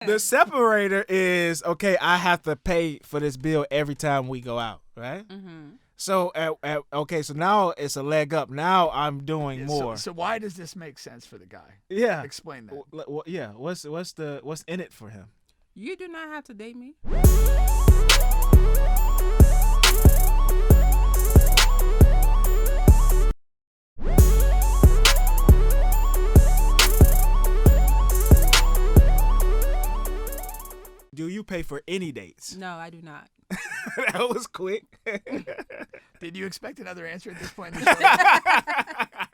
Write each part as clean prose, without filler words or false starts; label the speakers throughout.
Speaker 1: The separator is, okay, I have to pay for this bill every time we go out, right?
Speaker 2: Mm-hmm.
Speaker 1: So, okay, so now it's a leg up. Now I'm doing more.
Speaker 3: So why does this make sense for the guy?
Speaker 1: Yeah.
Speaker 3: Explain that.
Speaker 1: Yeah. What's in it for him?
Speaker 2: You do not have to date me.
Speaker 1: Do you pay for any dates?
Speaker 2: No, I do not.
Speaker 1: That was quick.
Speaker 3: Did you expect another answer at this point in the show?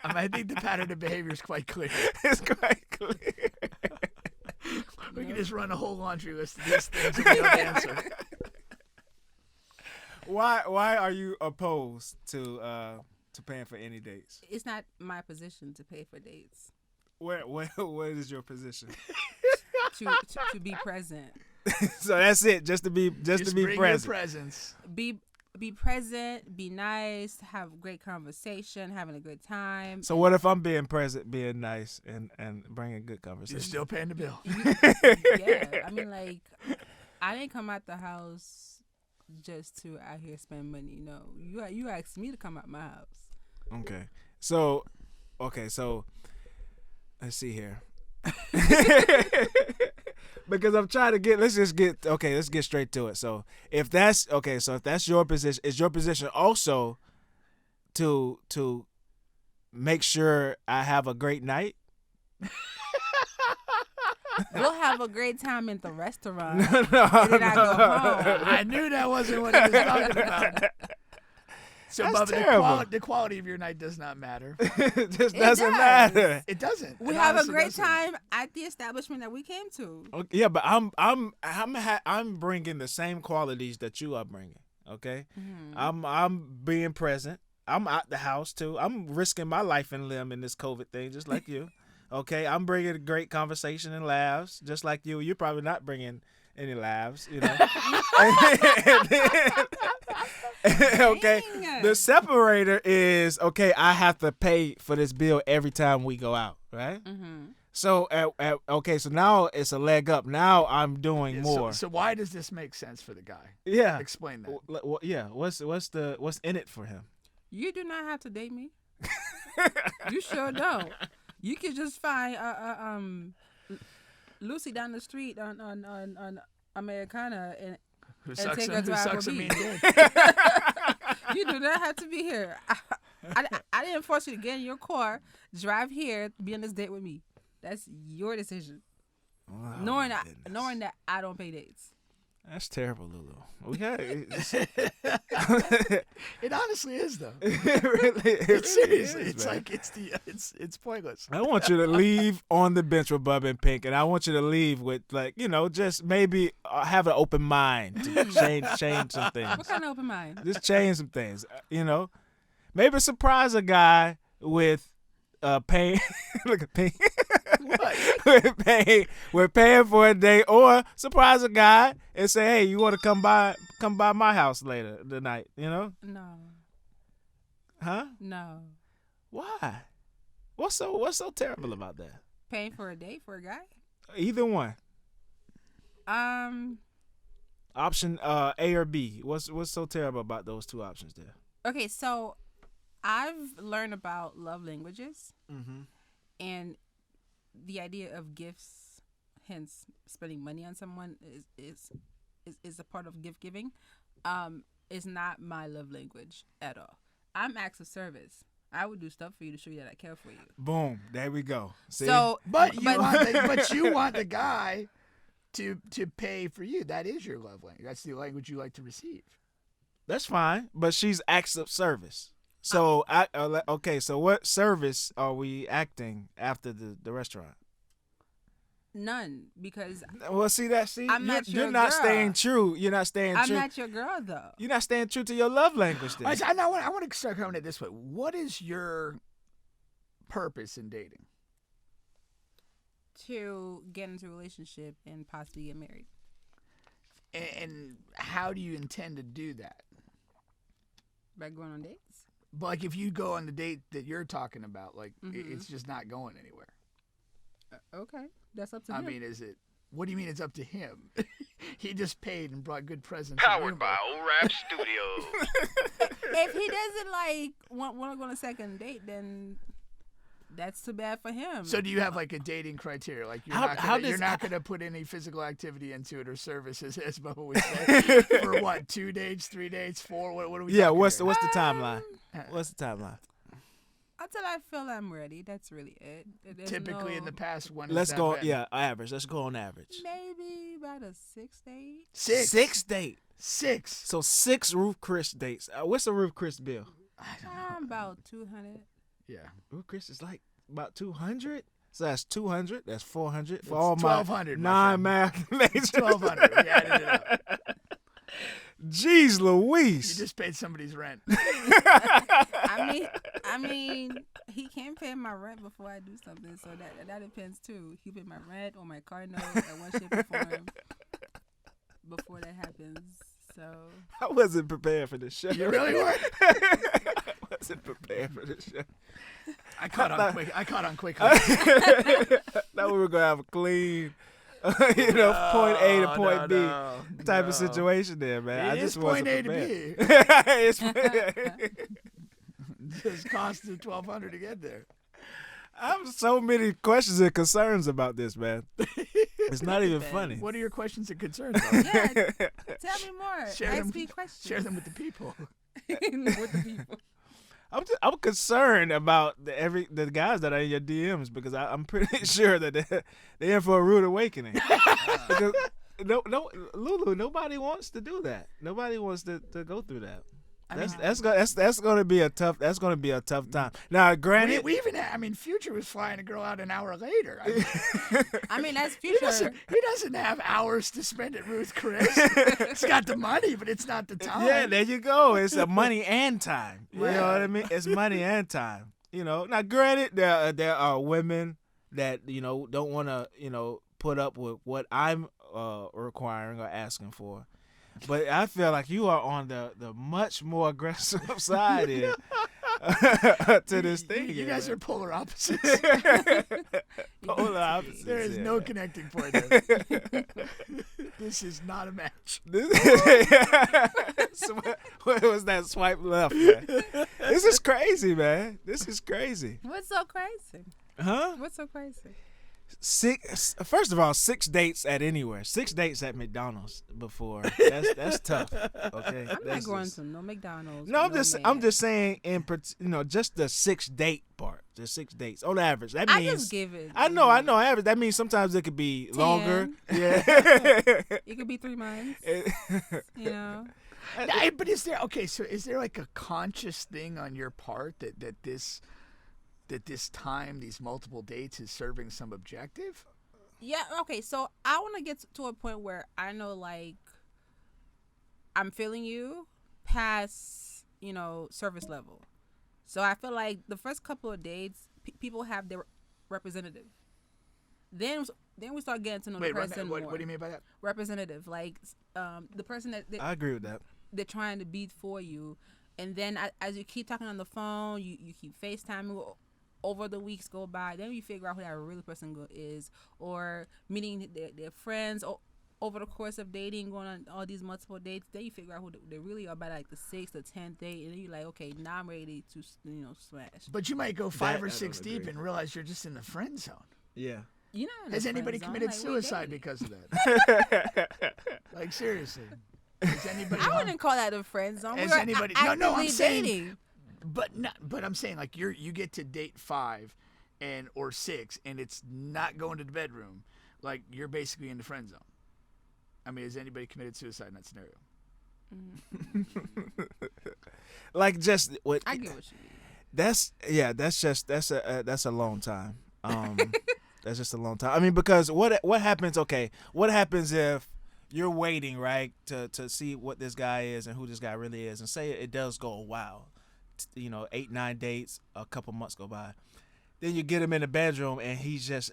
Speaker 3: I think the pattern of behavior is quite clear.
Speaker 1: It's quite clear.
Speaker 3: We can just run a whole laundry list of these things and we don't answer.
Speaker 1: Why are you opposed to paying for any dates?
Speaker 2: It's not my position to pay for dates.
Speaker 1: What is your position?
Speaker 2: to be present.
Speaker 1: So that's it. Just to be
Speaker 3: bring
Speaker 1: present.
Speaker 3: Your presence.
Speaker 2: Be present. Be nice. Have great conversation. Having a good time.
Speaker 1: So what if I'm being present, being nice, and bringing good conversation?
Speaker 3: You're still paying the bill.
Speaker 2: Yeah, I mean, like, I didn't come out the house just to out here spend money. No, you asked me to come out my house.
Speaker 1: Okay. So let's see here. Because I'm trying to let's get straight to it. So if that's your position, is your position also to make sure I have a great night?
Speaker 2: We'll have a great time in the restaurant.
Speaker 1: No,
Speaker 2: and then I go home.
Speaker 3: I knew that wasn't what he was talking about. So,
Speaker 1: That's
Speaker 3: Bubba, the quality of your night does not matter.
Speaker 1: It just
Speaker 2: It
Speaker 1: doesn't
Speaker 2: does.
Speaker 1: matter.
Speaker 3: It doesn't.
Speaker 2: We
Speaker 3: It
Speaker 2: have a
Speaker 3: honestly
Speaker 2: great
Speaker 3: doesn't.
Speaker 2: time at the establishment that we came to.
Speaker 1: Okay, yeah, but I'm bringing the same qualities that you are bringing. Okay, I'm being present. I'm out the house too. I'm risking my life and limb in this COVID thing, just like you. Okay, I'm bringing a great conversation and laughs, just like you. You're probably not bringing any laughs, you know. Okay,
Speaker 2: Dang.
Speaker 1: the separator is, okay, I have to pay for this bill every time we go out, right?
Speaker 2: Mm-hmm.
Speaker 1: So, okay, so now it's a leg up. Now I'm doing more.
Speaker 3: So why does this make sense for the guy?
Speaker 1: Yeah.
Speaker 3: Explain that.
Speaker 1: Yeah. What's in it for him?
Speaker 2: You do not have to date me. You sure don't. You could just find Lucy down the street on Americana and take her to
Speaker 3: Applebee's.
Speaker 2: Applebee's. You do not have to be here. I didn't force you to get in your car, drive here, be on this date with me. That's your decision.
Speaker 1: Oh,
Speaker 2: knowing
Speaker 1: goodness.
Speaker 2: that I don't pay dates.
Speaker 1: That's terrible, Lulu. Okay.
Speaker 3: It honestly is, though.
Speaker 1: It really
Speaker 3: Seriously,
Speaker 1: is,
Speaker 3: it's
Speaker 1: man.
Speaker 3: like it's pointless.
Speaker 1: I want you to leave on the bench with Bubba and Pink, and I want you to leave with, like, just maybe have an open mind to change some things.
Speaker 2: What kind of open mind?
Speaker 1: Just change some things. Maybe surprise a guy with paying. Look at Pink.
Speaker 3: What?
Speaker 1: we're paying for a date, or surprise a guy and say, "Hey, you want to come by my house later tonight?"
Speaker 2: No.
Speaker 1: Huh?
Speaker 2: No.
Speaker 1: Why? What's so terrible about that?
Speaker 2: Paying for a date for a guy?
Speaker 1: Either one.
Speaker 2: Um.
Speaker 1: Option A or B. What's so terrible about those two options there?
Speaker 2: Okay, so I've learned about love languages, and the idea of gifts, hence spending money on someone, is a part of gift giving. Is not my love language at all. I'm acts of service. I would do stuff for you to show you that I care for you.
Speaker 1: Boom. There we go. See?
Speaker 2: So,
Speaker 3: But you want the guy to pay for you. That is your love language. That's the language you like to receive.
Speaker 1: That's fine, but she's acts of service. So okay. So what service are we acting after the restaurant?
Speaker 2: none, because
Speaker 1: Well, see,
Speaker 2: I'm not
Speaker 1: you're
Speaker 2: your
Speaker 1: not
Speaker 2: girl.
Speaker 1: staying true. You're not staying
Speaker 2: I'm
Speaker 1: true.
Speaker 2: not your girl though.
Speaker 1: You're not staying true to your love language. Then.
Speaker 3: I want to start coming at it this way. What is your purpose in dating?
Speaker 2: To get into a relationship and possibly get married.
Speaker 3: And how do you intend to do that?
Speaker 2: By going on dates?
Speaker 3: But like if you go on the date that you're talking about, like
Speaker 2: Mhm.
Speaker 3: it's just not going anywhere.
Speaker 2: Okay, that's up to
Speaker 3: I
Speaker 2: him.
Speaker 3: mean, is it What do you mean it's up to him? He just paid and brought good presents.
Speaker 4: Powered by O-Rap Studios.
Speaker 2: If he doesn't like want to go on a second date, then that's too bad for him.
Speaker 3: So do you have like a dating criteria? Like you're not gonna put any physical activity into it or services, as Bubba would say, for what? 2 dates, 3 dates, 4? What are we?
Speaker 1: Yeah.
Speaker 3: talking
Speaker 1: What's
Speaker 3: here?
Speaker 1: the timeline? What's the timeline?
Speaker 2: Until I feel I'm ready. That's really it. There's
Speaker 3: Typically
Speaker 2: no-
Speaker 3: in the past, when
Speaker 1: Let's
Speaker 3: has
Speaker 1: go.
Speaker 3: that been?
Speaker 1: Yeah, average. Let's go on average.
Speaker 2: Maybe about a 6 date.
Speaker 3: Six.
Speaker 1: Date.
Speaker 3: 6.
Speaker 1: So 6 Ruth Chris dates. What's a Ruth Chris bill?
Speaker 3: I don't know.
Speaker 2: About 200.
Speaker 3: Yeah.
Speaker 1: Ruth Chris is like about 200. So that's 200. That's 400 for
Speaker 3: It's
Speaker 1: all my
Speaker 3: 1,200, my
Speaker 1: non
Speaker 3: friend.
Speaker 1: math majors.
Speaker 3: 1,200. We added it up.
Speaker 1: Jeez
Speaker 3: You
Speaker 1: Louise.
Speaker 3: just paid somebody's rent.
Speaker 2: I mean, he can't pay my rent before I do something, so that depends too. He pay my rent or my car note at one shape or form before that happens. So
Speaker 1: I wasn't prepared for this show.
Speaker 3: You really weren't?
Speaker 1: I wasn't prepared for this show.
Speaker 3: I caught on quickly.
Speaker 1: Thought we were gonna have a clean, point A to point B type of situation there, man.
Speaker 3: It
Speaker 1: I
Speaker 3: is
Speaker 1: just wasn't
Speaker 3: point A to
Speaker 1: prepared.
Speaker 3: B.
Speaker 1: It's-
Speaker 3: Just costed $1,200 to get there.
Speaker 1: I have so many questions and concerns about this, man. It's not even funny.
Speaker 3: What are your questions and concerns? Bubba?
Speaker 2: yeah, tell me more.
Speaker 3: Share
Speaker 2: Ask
Speaker 3: them-
Speaker 2: me questions.
Speaker 3: Share them with the people.
Speaker 2: with the people.
Speaker 1: I'm concerned about the guys that are in your DMs because I'm pretty sure that they're in for a rude awakening. Because Lulu, nobody wants to do that. Nobody wants to go through that. That's gonna be a tough time. Now, granted,
Speaker 3: We even Future was flying a girl out an hour later.
Speaker 2: I mean, that's
Speaker 3: He
Speaker 2: future.
Speaker 3: doesn't have hours to spend at Ruth Chris. He's got the money, but it's not the time.
Speaker 1: yeah, there you go. It's a money and time. You know
Speaker 3: Yeah.
Speaker 1: what I mean? It's money and time. Now, granted, there are women that don't want to put up with what I'm requiring or asking for. But I feel like you are on the much more aggressive side here to this thing.
Speaker 3: You guys are polar opposites.
Speaker 1: polar opposites.
Speaker 3: There is
Speaker 1: yeah.
Speaker 3: no connecting point there. This is not a match.
Speaker 1: What was that swipe left, man? This is crazy, man. This is crazy.
Speaker 2: What's so crazy?
Speaker 1: Huh?
Speaker 2: What's so crazy?
Speaker 1: First of all, 6 dates at anywhere. 6 dates at McDonald's before. That's tough. Okay.
Speaker 2: I'm
Speaker 1: That's
Speaker 2: not going
Speaker 1: just-
Speaker 2: to no McDonald's.
Speaker 1: No,
Speaker 2: with
Speaker 1: I'm
Speaker 2: man.
Speaker 1: just saying just the 6 date part. The 6 dates on average. That means
Speaker 2: I just give it.
Speaker 1: I know average. That means sometimes it could be
Speaker 2: 10.
Speaker 1: longer. Yeah.
Speaker 2: It could be 3 months. You know.
Speaker 3: But is there like a conscious thing on your part that this time, these multiple dates, is serving some objective?
Speaker 2: Yeah. Okay. So I want to get to a point where I know, like, I'm feeling you past, service level. So I feel like the first couple of dates, people have their representative. Then we start getting to know the person more.
Speaker 3: What do you mean by that?
Speaker 2: Representative, like the person that
Speaker 1: I agree with that.
Speaker 2: they're trying to be for you, and then as you keep talking on the phone, you keep FaceTiming. Over the weeks go by, then you figure out who that real person is, or meeting their friends over the course of dating, going on all these multiple dates. Then you figure out who they really are by like the 6th or 10th date, and then you're like, okay, now I'm ready to smash.
Speaker 3: But you might go 5 or
Speaker 1: I
Speaker 3: 6
Speaker 1: don't
Speaker 3: deep
Speaker 1: agree.
Speaker 3: and realize you're just in the friend zone.
Speaker 1: Yeah.
Speaker 2: You know, in the
Speaker 3: Has
Speaker 2: friend
Speaker 3: anybody
Speaker 2: zone,
Speaker 3: committed
Speaker 2: like, we
Speaker 3: suicide
Speaker 2: dating.
Speaker 3: because of that? Like, seriously. Has anybody?
Speaker 2: I wouldn't call that a friend zone.
Speaker 3: Has
Speaker 2: We're
Speaker 3: anybody-
Speaker 2: actively
Speaker 3: No, I'm saying-
Speaker 2: dating.
Speaker 3: But I'm saying, like, you get to date 5 or 6 and it's not going to the bedroom. Like, you're basically in the friend zone. I mean, has anybody committed suicide in that scenario?
Speaker 1: Like just what
Speaker 2: I get what you mean.
Speaker 1: that's a long time. That's just a long time. I mean, because what happens? Okay, what happens if you're waiting, right, to see what this guy is and who this guy really is, and say it does go a while, 8, 9 dates, a couple months go by, then you get him in the bedroom and he's just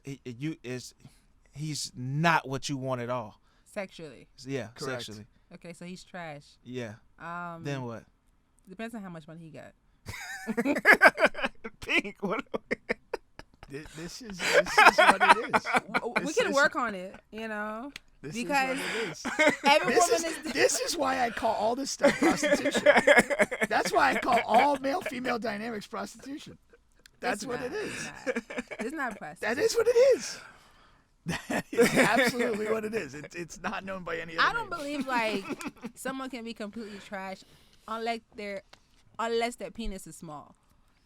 Speaker 1: he's not what you want at all.
Speaker 2: Sexually.
Speaker 1: Yeah,
Speaker 3: Correct.
Speaker 1: sexually.
Speaker 2: Okay, so he's trash.
Speaker 1: Yeah. Then what?
Speaker 2: Depends on how much money he got.
Speaker 1: Pink. What?
Speaker 3: This is what it is.
Speaker 2: We can work on it,
Speaker 3: This
Speaker 2: because
Speaker 3: is what it is.
Speaker 2: every woman is.
Speaker 3: This is why I call all this stuff prostitution. That's why I call all male-female dynamics prostitution. That's what it is.
Speaker 2: It's not prostitution.
Speaker 3: That is what it is. That is absolutely what it is. It's not known by any other
Speaker 2: I don't
Speaker 3: name.
Speaker 2: believe someone can be completely trash unless their penis is small.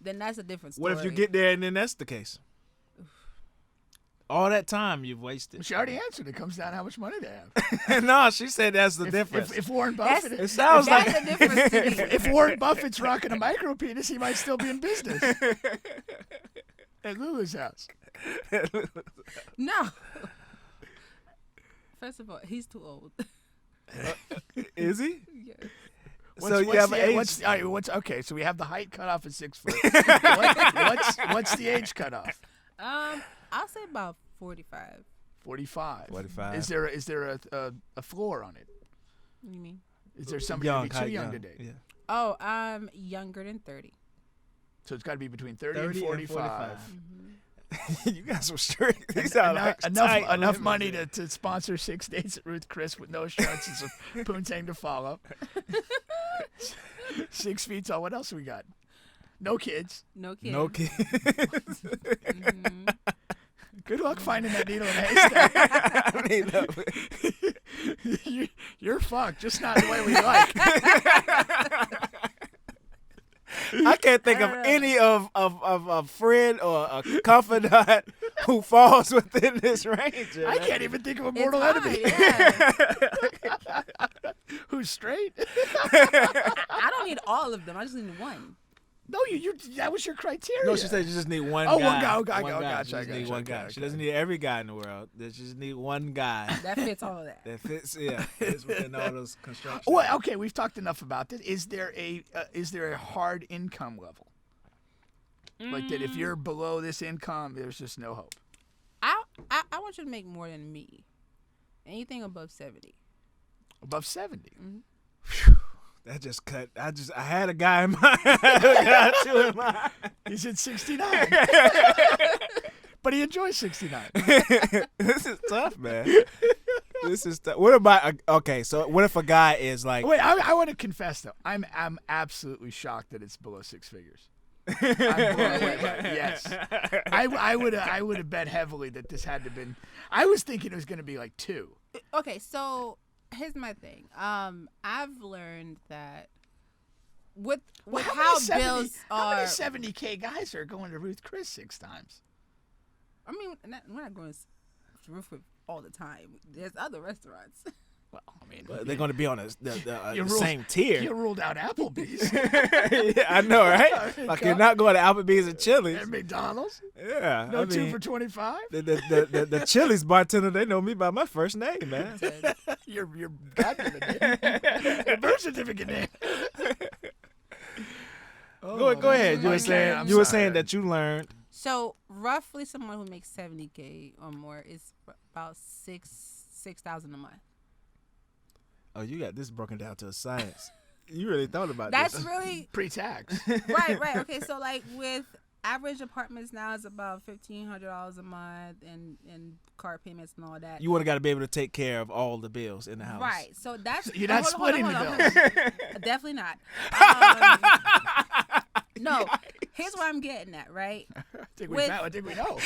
Speaker 2: Then that's a different story.
Speaker 1: What if you get there and then that's the case? All that time you've wasted.
Speaker 3: She already answered. It comes down to how much money they have.
Speaker 1: No, she said that's the difference.
Speaker 3: If Warren Buffett,
Speaker 1: it sounds
Speaker 2: that's
Speaker 1: like
Speaker 2: the difference to me.
Speaker 3: if Warren Buffett's rocking a micro penis, he might still be in business. At Lulu's house.
Speaker 2: No. First of all, he's too old.
Speaker 1: Is he?
Speaker 2: Yeah.
Speaker 1: So you have an age.
Speaker 3: Okay, so we have the height cut off at 6 foot. What's the age cutoff?
Speaker 2: I'll say about 45.
Speaker 3: 45.
Speaker 1: 45.
Speaker 3: Is there a floor on it?
Speaker 2: What do you mean?
Speaker 3: Is there somebody
Speaker 1: Young,
Speaker 3: too young to date?
Speaker 1: Yeah.
Speaker 2: Oh, I'm younger than 30.
Speaker 3: So it's got to be between 30 and
Speaker 1: 30 and
Speaker 3: 45.
Speaker 1: You guys were strict. These sound like
Speaker 3: Enough
Speaker 1: limits
Speaker 3: money
Speaker 1: there.
Speaker 3: to sponsor 6 dates at Ruth Chris with no assurances of poontang to follow. 6 feet tall. What else we got? No kids.
Speaker 2: No kids.
Speaker 1: No kids.
Speaker 2: Mhm.
Speaker 3: Good luck finding that needle in a haystack.
Speaker 1: I mean,
Speaker 3: You're fucked, just not the way we like.
Speaker 1: I can't think of any of a friend or a confidant who falls within this range.
Speaker 3: I can't even think of a mortal
Speaker 2: It's
Speaker 3: enemy
Speaker 2: hard, yeah.
Speaker 3: who's straight.
Speaker 2: I don't need all of them. I just need one.
Speaker 3: No, you that was your criteria.
Speaker 1: No, she said you just need one
Speaker 3: Oh,
Speaker 1: guy.
Speaker 3: one guy. Okay,
Speaker 1: One guy.
Speaker 3: gotcha,
Speaker 1: She just need
Speaker 3: gotcha,
Speaker 1: one
Speaker 3: okay,
Speaker 1: guy.
Speaker 3: okay.
Speaker 1: She doesn't need every guy in the world. She just need one guy
Speaker 2: That fits all of that.
Speaker 1: that fits. Yeah, fits within all those constructions.
Speaker 3: Well, okay, we've talked enough about this. Is there a hard income level? Like that, if you're below this income, there's just no hope.
Speaker 2: I want you to make more than me. Anything above 70.
Speaker 3: Above 70.
Speaker 1: That just cut. I had a guy in mind. I got two in mind.
Speaker 3: He's at 69. But he enjoys 69.
Speaker 1: This is tough, man. This is tough. What about okay? So what if a guy is like?
Speaker 3: Wait, I want to confess though. I'm absolutely shocked that it's below 6 figures. I'm blown away by it. Yes, I would have bet heavily that this had to been. I was thinking it was going to be like 2.
Speaker 2: Okay, so here's my thing. I've learned that with how bills
Speaker 3: how many
Speaker 2: are.
Speaker 3: 70K guys are going to Ruth Chris 6 times?
Speaker 2: I mean, we're not going to roof it all the time. There's other restaurants.
Speaker 3: Well, I mean,
Speaker 1: They're going to be on the
Speaker 3: You
Speaker 1: same tier.
Speaker 3: You ruled out Applebee's
Speaker 1: Yeah, I know, right? Like you're not going to Applebee's and Chili's.
Speaker 3: and McDonald's.
Speaker 1: Yeah,
Speaker 3: No
Speaker 1: I
Speaker 3: 2
Speaker 1: mean,
Speaker 3: for 25.
Speaker 1: the Chili's bartender, they know me by my first name, man.
Speaker 3: Your goddamn name. Your birth certificate name.
Speaker 1: Go ahead. You were saying
Speaker 3: I'm
Speaker 1: you were
Speaker 3: sorry.
Speaker 1: saying that you learned.
Speaker 2: So roughly, someone who makes 70K or more is about $6,000 a month.
Speaker 1: Oh, you got this broken down to a science. You really thought about
Speaker 2: That's
Speaker 1: this.
Speaker 2: really
Speaker 3: Pre-tax.
Speaker 2: right. Okay, so like with average apartments now is about $1,500 a month and car payments and all that.
Speaker 1: You would have got to be able to take care of all the bills in the house.
Speaker 2: Right. So that's
Speaker 3: You're not
Speaker 2: hold on,
Speaker 3: splitting
Speaker 2: hold
Speaker 3: the
Speaker 2: on,
Speaker 3: bills.
Speaker 2: hold on. Definitely not. No. Here's what I'm getting at, right?
Speaker 3: I think
Speaker 2: With-
Speaker 3: we know.